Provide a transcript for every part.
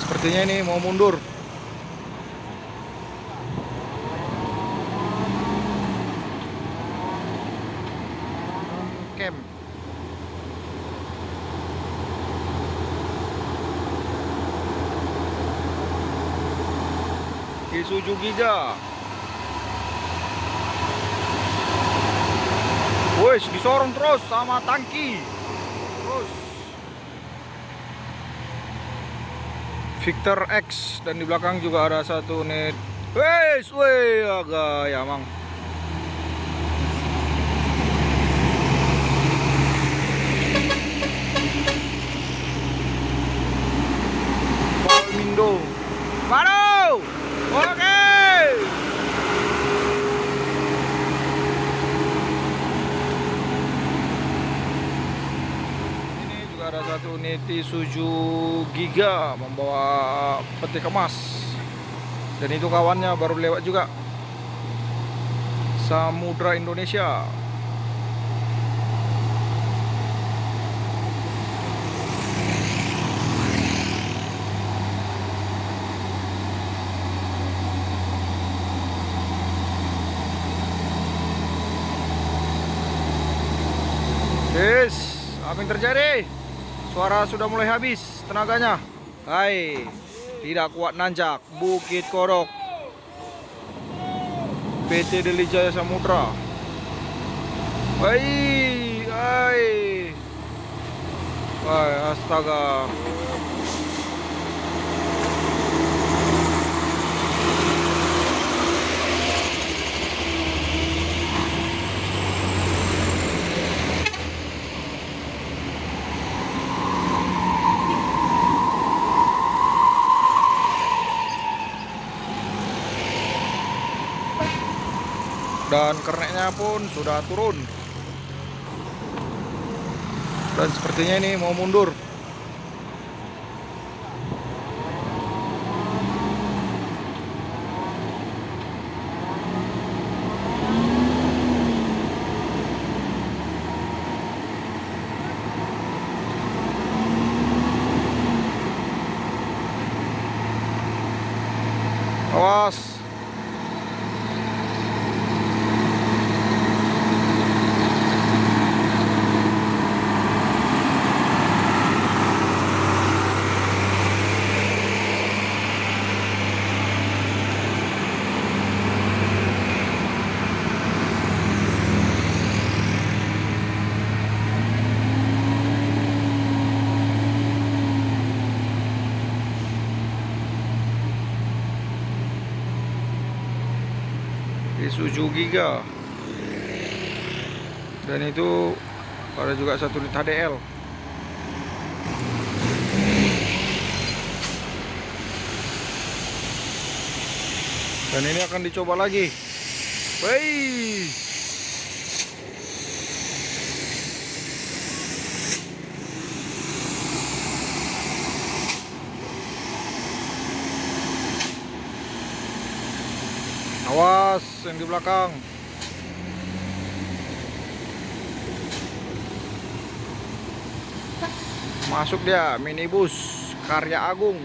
sepertinya ini mau mundur. Camp. Isuzu Giga. Wes, disorong terus sama tangki. Terus Victor X, dan di belakang juga ada satu unit. Wes, weh, agak ya mang. Mindo. Baru. Oke. Ini juga ada satu unit Isuzu Giga membawa peti kemas. Dan itu kawannya baru lewat juga. Samudra Indonesia. Yes, apa yang terjadi? Suara sudah mulai habis tenaganya. Hai, tidak kuat nanjak. Bukit Kodok, PT Deli Jaya Samudra. Hai, hai. Hai, astaga. Dan kerneknya pun sudah turun. Dan sepertinya ini mau mundur. Awas. Isuzu Giga. Dan itu ada juga satu unit HDL. Dan ini akan dicoba lagi. Wey. Awas yang di belakang. Masuk dia, minibus Karya Agung.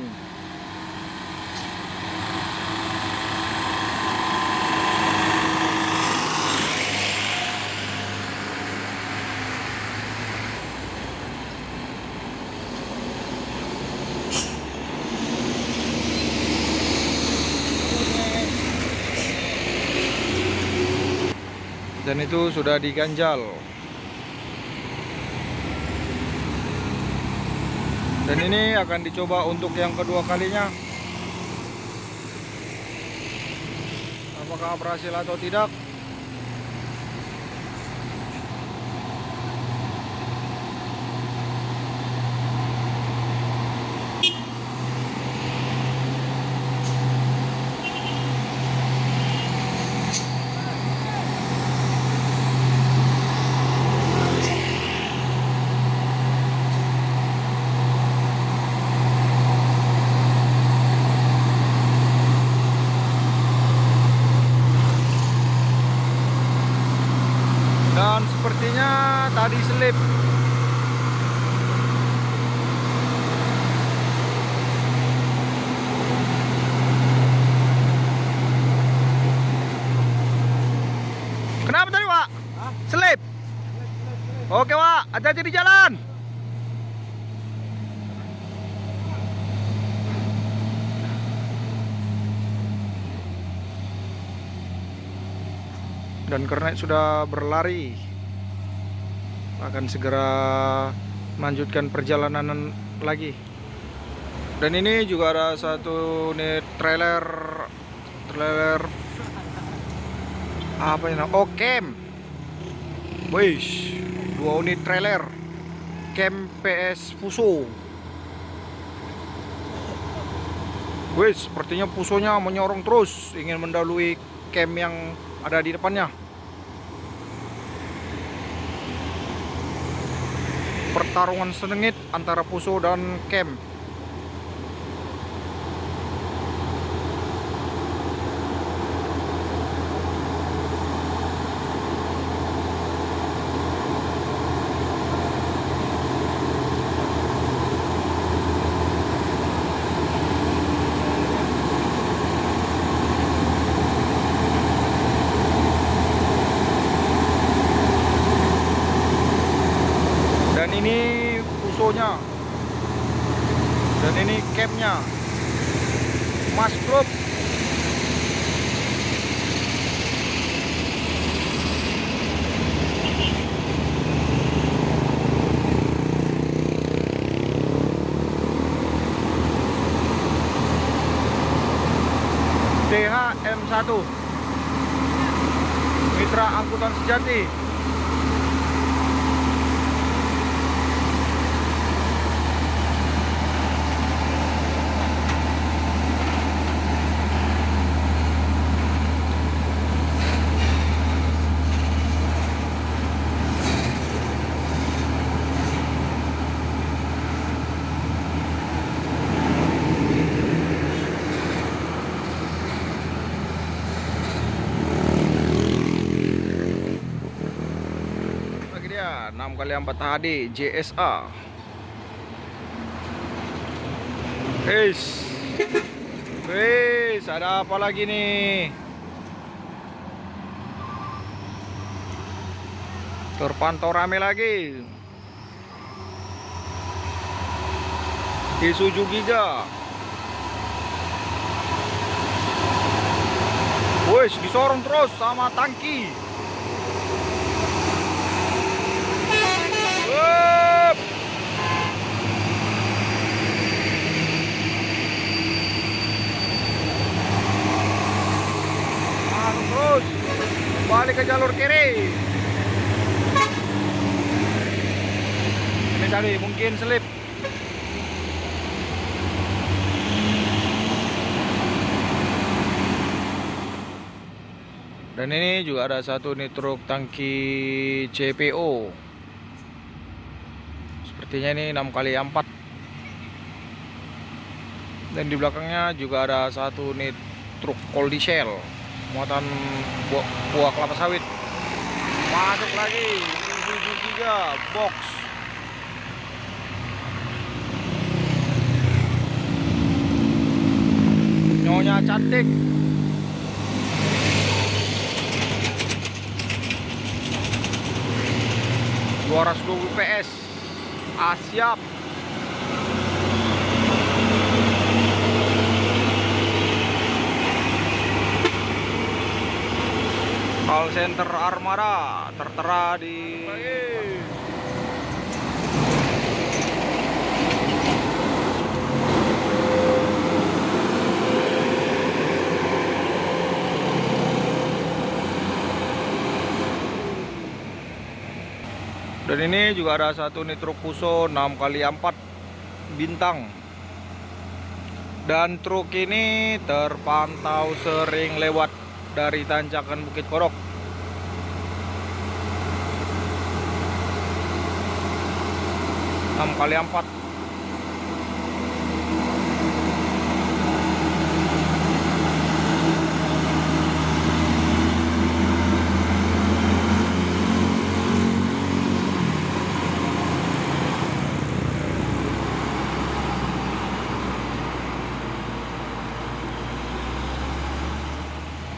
Dan itu sudah diganjal. Dan ini akan dicoba untuk yang kedua kalinya. Apakah berhasil atau tidak? Dan sepertinya tadi selip. hati-hati di jalan. Dan kernet sudah berlari, akan segera melanjutkan perjalanan lagi. Dan ini juga ada satu nih trailer apa ini? Oh, camp. Wish, 2 unit trailer camp PS Fuso. Wish, sepertinya Fusonya menyorong terus, ingin mendahului camp yang ada di depannya. Pertarungan sengit antara Fuso dan camp. Dan ini Fusonya, dan ini campnya, Mas Group. DHM1 Mitra Angkutan Sejati. Dia 6x4 HD JSA. Wes, ada apa lagi nih? Terpantau rame lagi. Isuzu Giga. Wes, disorong terus sama tangki. Terus balik ke jalur kiri. Ini tadi mungkin selip. Dan ini juga ada satu nih truk tangki CPO. Sepertinya ini 6x4. Dan di belakangnya juga ada satu nih truk Cold Shell muatan buah kelapa sawit. Masuk lagi Isuzu Giga box. Nyonya cantik. Suara 20 PS. Siap. Call center Armada tertera di dan ini juga ada satu nih truk Fuso 6x4 bintang. Dan truk ini terpantau sering lewat dari tanjakan Bukit Kodok. Enam kali 4.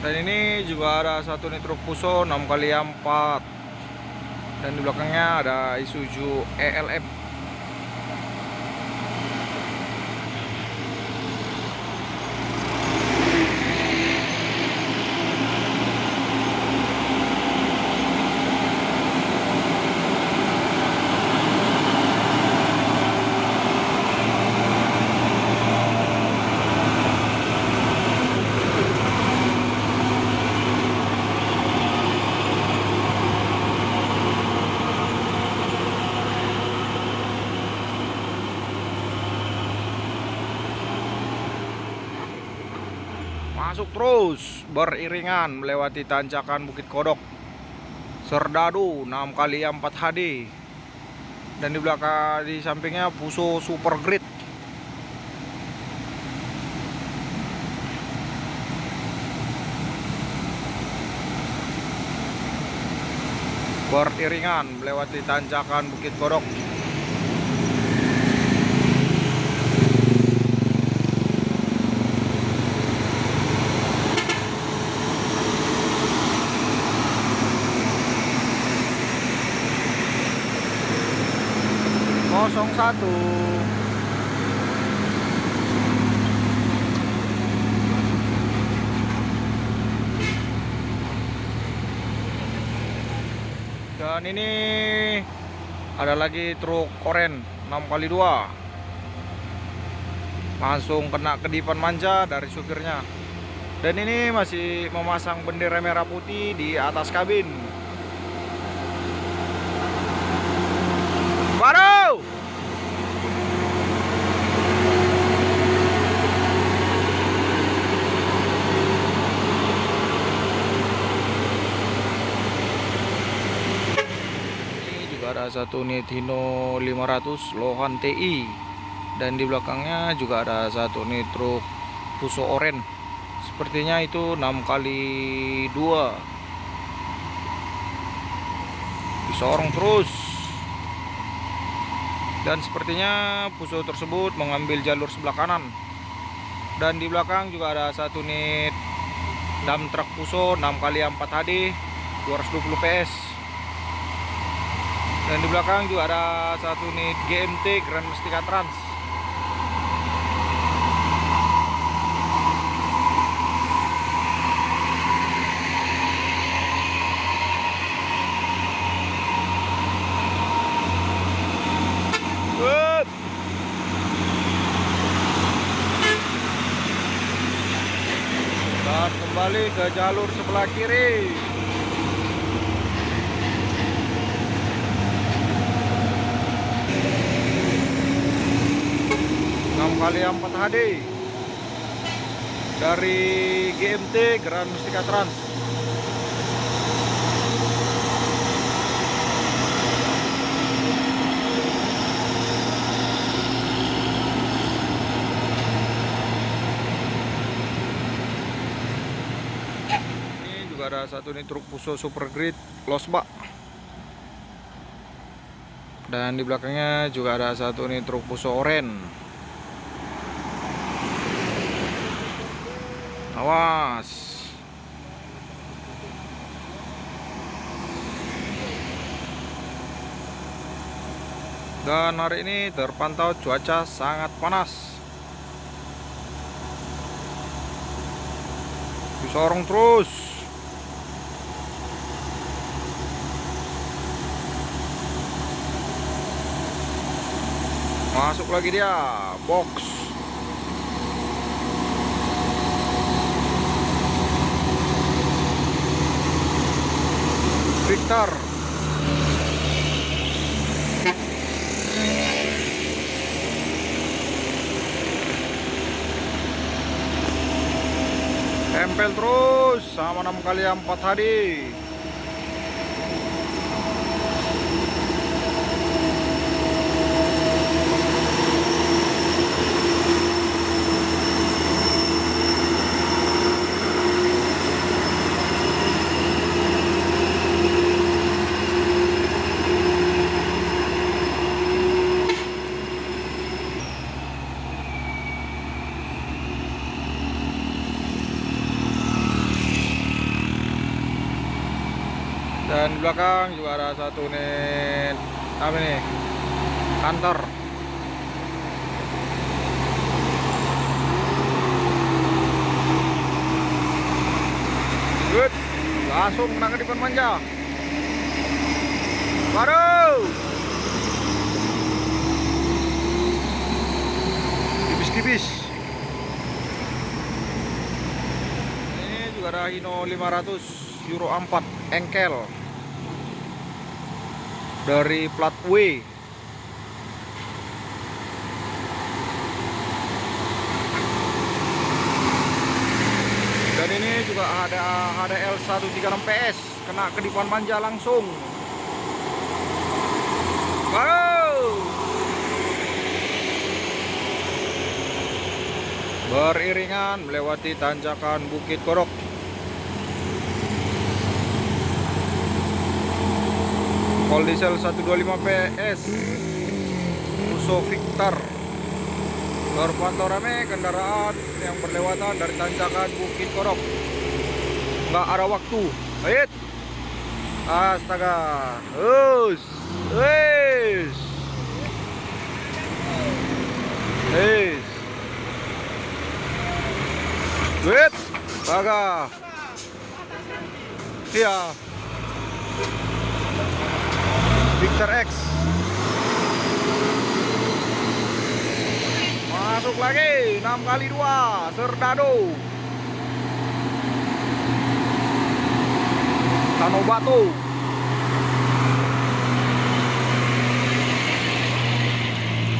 Dan ini juga ada satu nih truk Fuso 6x4. Dan di belakangnya ada Isuzu ELF. Masuk terus beriringan melewati tanjakan Bukit Kodok, Serdadu 6x4 HD, dan di belakang di sampingnya Fuso Super Grid. Beriringan melewati tanjakan Bukit Kodok. Kosong satu. Dan ini ada lagi truk oren 6x2, langsung kena kedipan manja dari supirnya. Dan ini masih memasang bendera merah putih di atas kabin. Baru ada satu unit Hino 500 Lohan TI, dan di belakangnya juga ada satu unit truk Fuso oren. Sepertinya itu 6x2. Disorong terus, dan sepertinya Fuso tersebut mengambil jalur sebelah kanan. Dan di belakang juga ada satu unit dump truck Fuso 6x4 HD 220 PS. Dan di belakang juga ada satu unit GMT Grand Mestika Trans. Dan kembali ke jalur sebelah kiri. 6x4 HD dari GMT Grand Mestika Trans. Ini juga ada satu nih truk Fuso Super Grid Losbak. Dan di belakangnya juga ada satu nih truk Fuso oren. Awas. Dan hari ini terpantau cuaca sangat panas. Disorong terus. Masuk lagi dia, box. Victor. Tempel terus sama 6x4 HD. Dan di belakang juga ada satu unit apa nih, kantor. Good. Langsung kena ke depan manja. Baru. Tipis-tipis. Ini juga ada Hino 500 Euro 4 engkel dari plat W. Dan ini juga ada HDL 136 PS, kena kedipan manja langsung. Wow. Beriringan melewati tanjakan Bukit Korok. Pol diesel 125 PS, Fuso Victor. Terpantau rame kendaraan yang berlewatan dari tanjakan Bukit Korok. Nggak ada waktu. Baik. Astaga. Us. Wes. Wes. Wait. Baga. Iya. Victor X. Masuk lagi 6x2 Serdado Tanobato.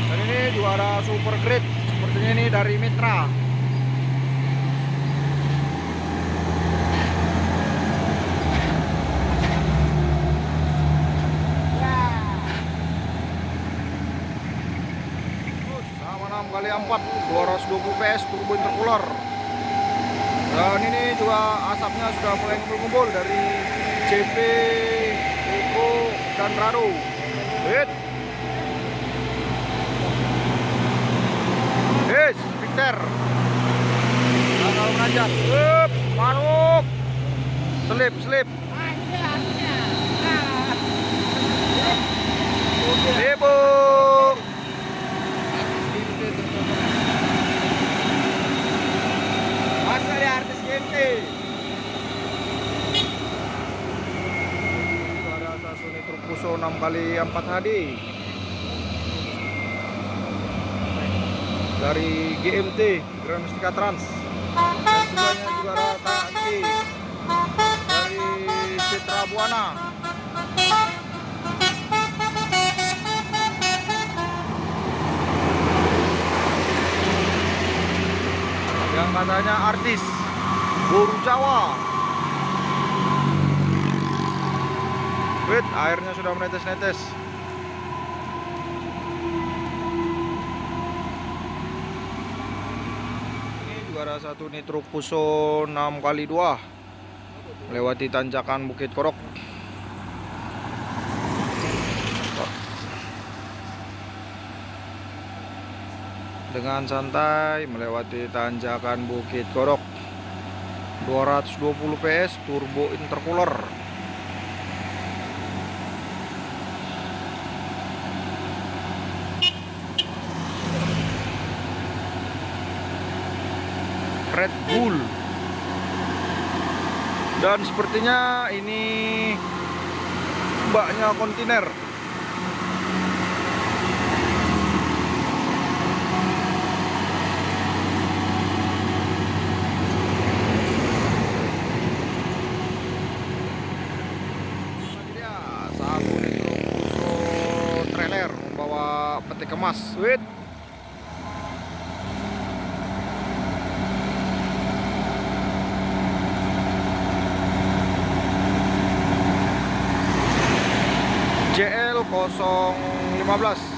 Dan ini juga ada super grade sepertinya, ini dari Mitra. Sama 6x4 220 PS turbo intercooler. Dan ini juga asapnya sudah mulai ngumpul-ngumpul dari CP, Eco, dan Rado. Hit. Yes, Victor. Kalau ngajak, masuk. Selip. Ibu. Masa dia artis GMT. Ada satu nih truk Fuso 6x4 HD dari GMT, Grand Mustika Trans. Dan sebelahnya juga ada tangki dari Citra Buana. Yang katanya artis Boru Jawa. Wait, airnya sudah menetes-netes. Ini juga ada satu nih truk Fuso 6x2 melewati tanjakan Bukit Korok. Dengan santai melewati tanjakan Bukit Korok. 220 PS turbo intercooler. Red Bull. Dan sepertinya ini baknya kontainer. Membawa peti kemas. Wait. JL 015.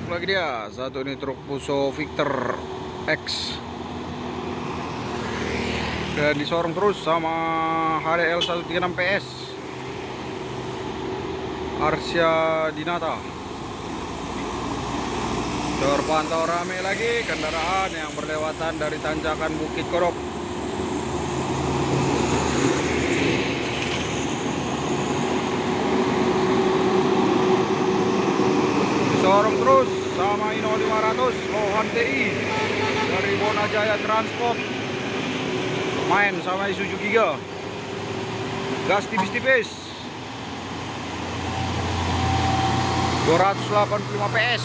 Lagi dia satu ini truk Fuso Victor X, dan disorong terus sama HDL 136 PS. Arsya Dinata. Terpantau ramai lagi kendaraan yang berlewatan dari tanjakan Bukit Kodok. Sorong terus sama Hino 500 Lohan TI dari Bonajaya Transport. Main sama Isuzu Giga. Gas tipis-tipis. 285 PS.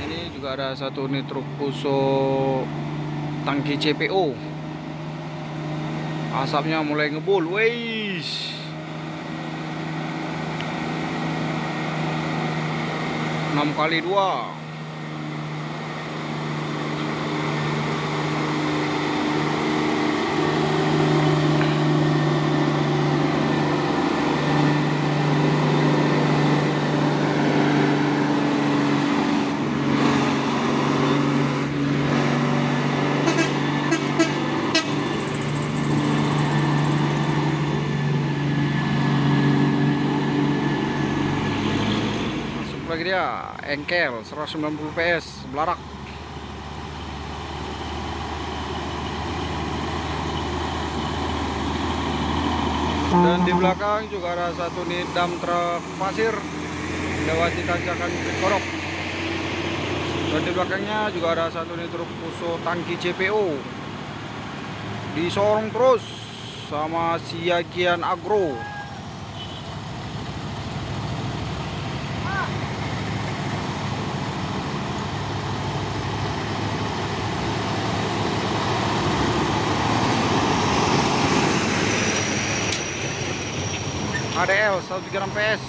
Ini juga ada satu unit truk Fuso tangki CPO. Asapnya mulai ngebul, weis. 6x2. Lagi dia engkel 190 PS belarak. Dan di belakang juga ada satu nih dump truk pasir lewati tanjakan Bukit Kodok. Dan di belakangnya juga ada satu nih truk Fuso tangki CPO. Disorong terus sama Siagian Agro. ADL 136 PS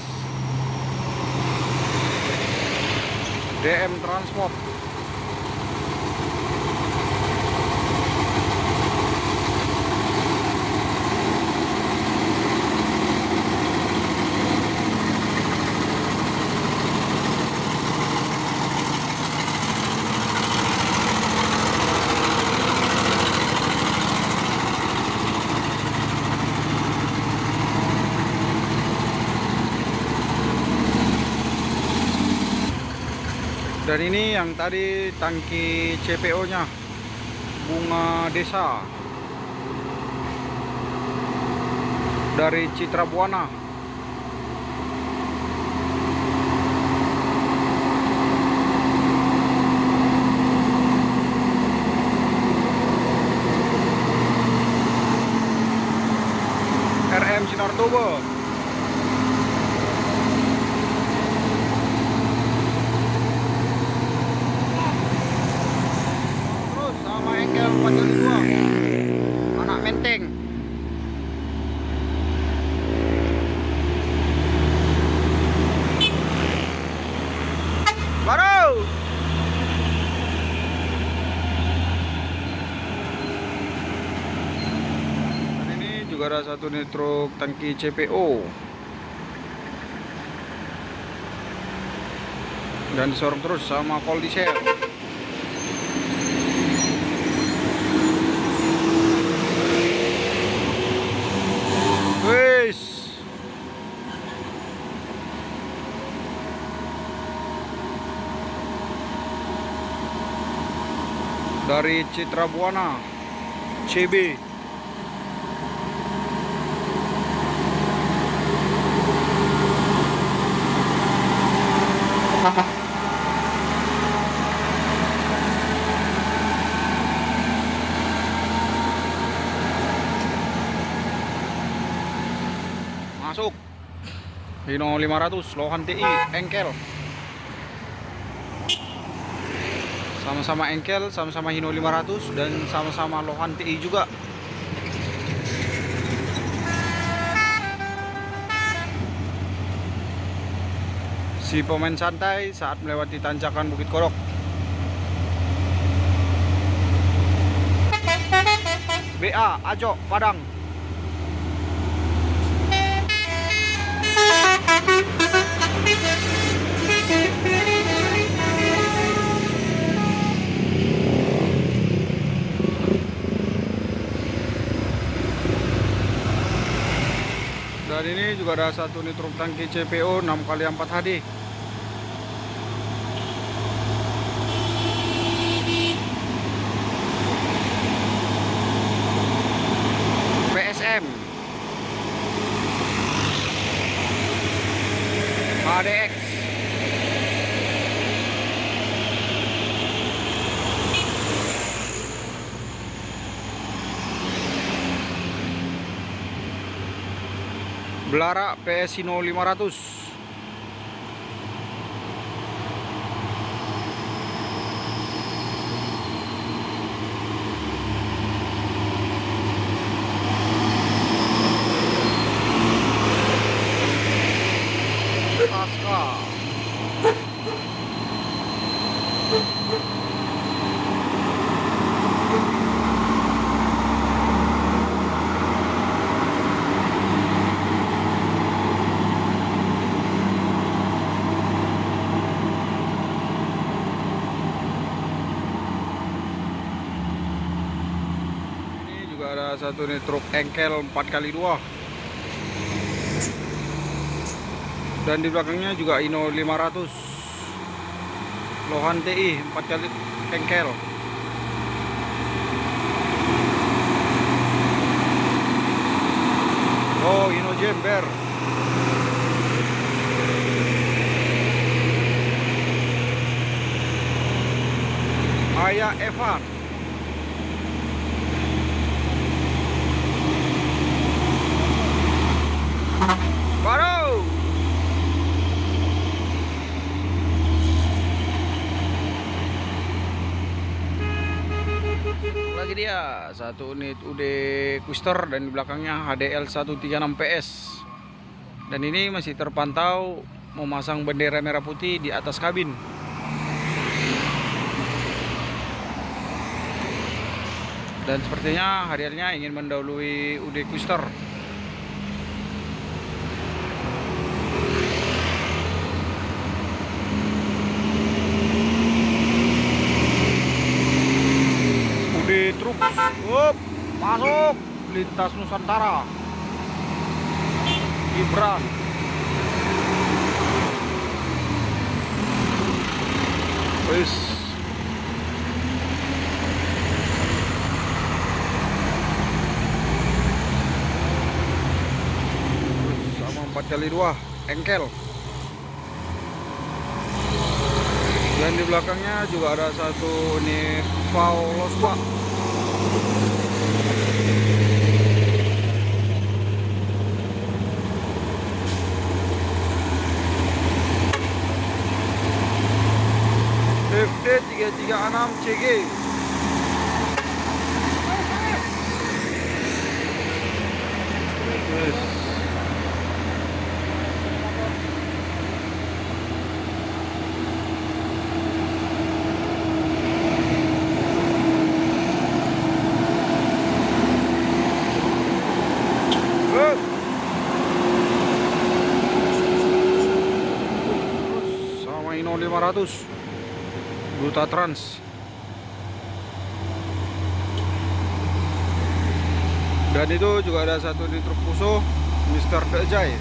DM Transport. Dan ini yang tadi tangki CPO nya Bunga Desa dari Citra Buana. RM Sinar Toba. Engkel 4x2 anak Menteng. Baru dan ini juga ada satu nih truk tangki CPO dan disorong terus sama Coldisel. Dari Citra Buana CB. Masuk Hino 500 Lohan TI engkel. Sama-sama engkel, sama-sama Hino 500 dan sama-sama Lohan TI juga. Si pemain santai saat melewati tanjakan Bukit Kodok. BA Ajo Padang. Dan ini juga ada satu unit truk tangki CPO 6x4 HD. PSM HDX. Belara PS Hino 500. Pasca. Ada satu nih truk engkel 4x2, dan di belakangnya juga Hino 500 Lohan TI 4x engkel. Oh, Hino Jember. Ayah Evan. Baru lagi dia satu unit UD Quister, dan di belakangnya HDL 136 PS. Dan ini masih terpantau memasang bendera merah putih di atas kabin. Dan sepertinya HDL-nya ingin mendahului UD Quister. Truk masuk lintas Nusantara Gibran. Wis sama 4x2 engkel. Dan di belakangnya juga ada satu unit Lospa. FD 336 CG. Sama Hino 500 Duta Trans. Dan itu juga ada satu di truk Puso Mr. Dejai.